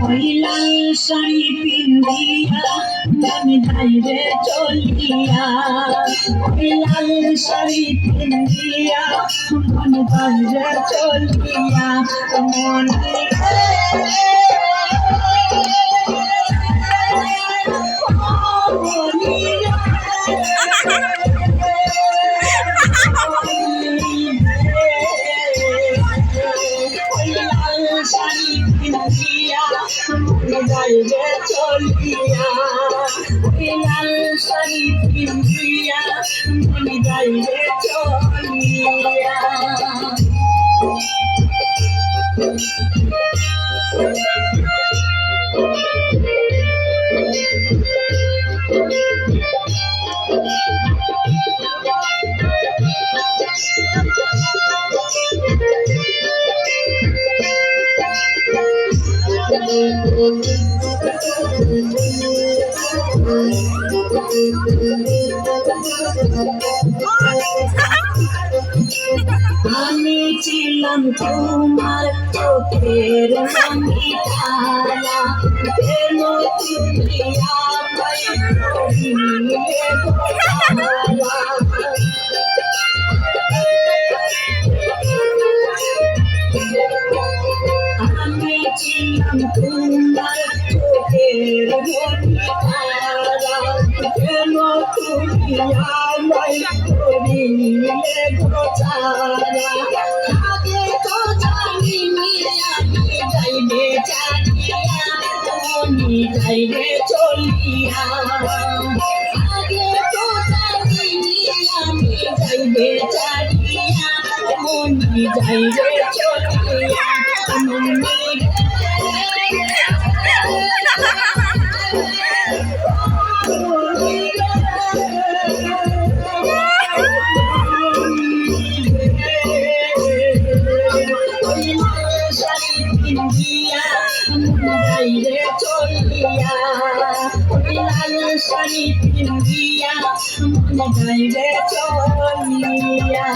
ওই লাল শাড়ি পিন্দিয়া মন যাইবে চলিয়া, ওই লাল শাড়ি পিন্দিয়া মন যাইবে চলিয়া, মন যাইবে চলিয়া, ওই লাল শাড়ি পিন্দিয়া মন যাইবে চলিয়া। আমি ছিলাম তোমার চোখের রানী তারা, কেন তুমি আমায় করিলে গোছালা। আমি ছিলাম তোমার চোখের রানী তারা, কেন তুমি আমায় করিলে গোছালা। আগে তো জানিনি আমি যাইবে জানিয়া মনি যাইবে চলিয়া, আগে তো জানিনি আমি যাইবে জানিয়া মনি যাইবে চলিয়া, মনি যাইবে চলিয়া, ওই লাল শাড়ি পিন্দিয়া মন যাইবে চলিয়া।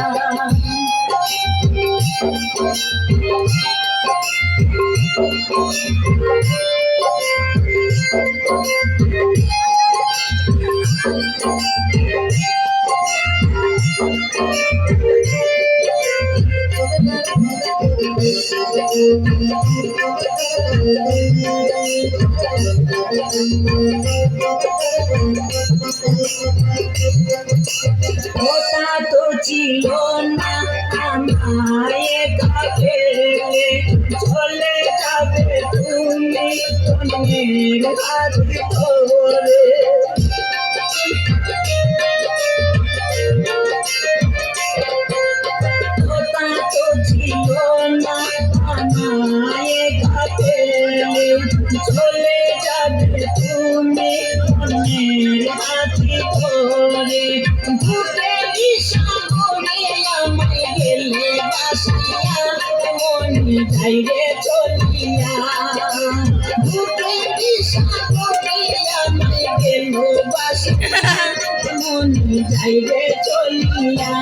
ওটা তো ছিল না আমায় কাছে চলে যাবে তুমি অন্যের হাত ধরে, ওটা তো ছিল না আমায় কাছে চলে যাবে তুমি অন্যের হাত ধরে, ভূতেরই সাগরে আমায় গেলে ভাসাইয়া মনি যাইবে চলিয়া, ভূতেরই সাগরে আমায় গেল ভাসাইয়া মনি যাইবে চলিয়া,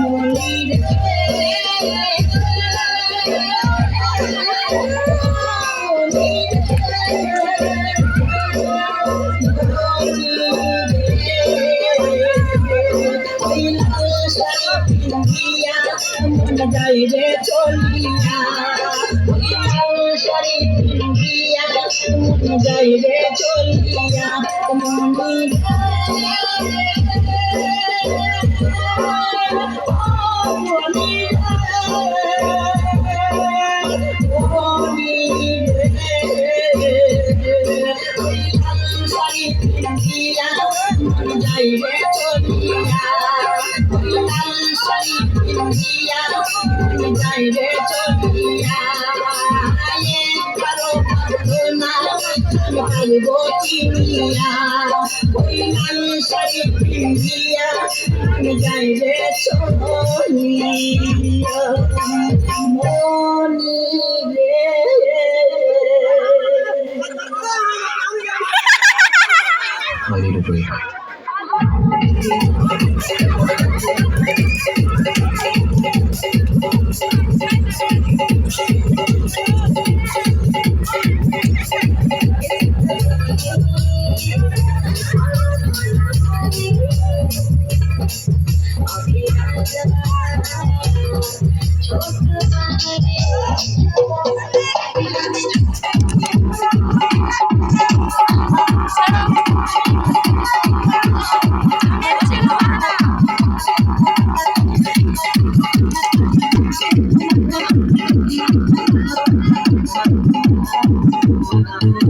মনি যাইবে চলিয়া, শাড়ি পিন্দিয়া যাইবে চলিয়া, মনি শাড়ি পিন্দিয়া যাইবে চলিয়া, শাড়ি পিন্দিয়া যাইবে চলিয়া, কারো না পারব কিনিয়া, ওই লাল শাড়ি পিন্দিয়া যাইবে চলিয়া, মনি রে। Hallelujah.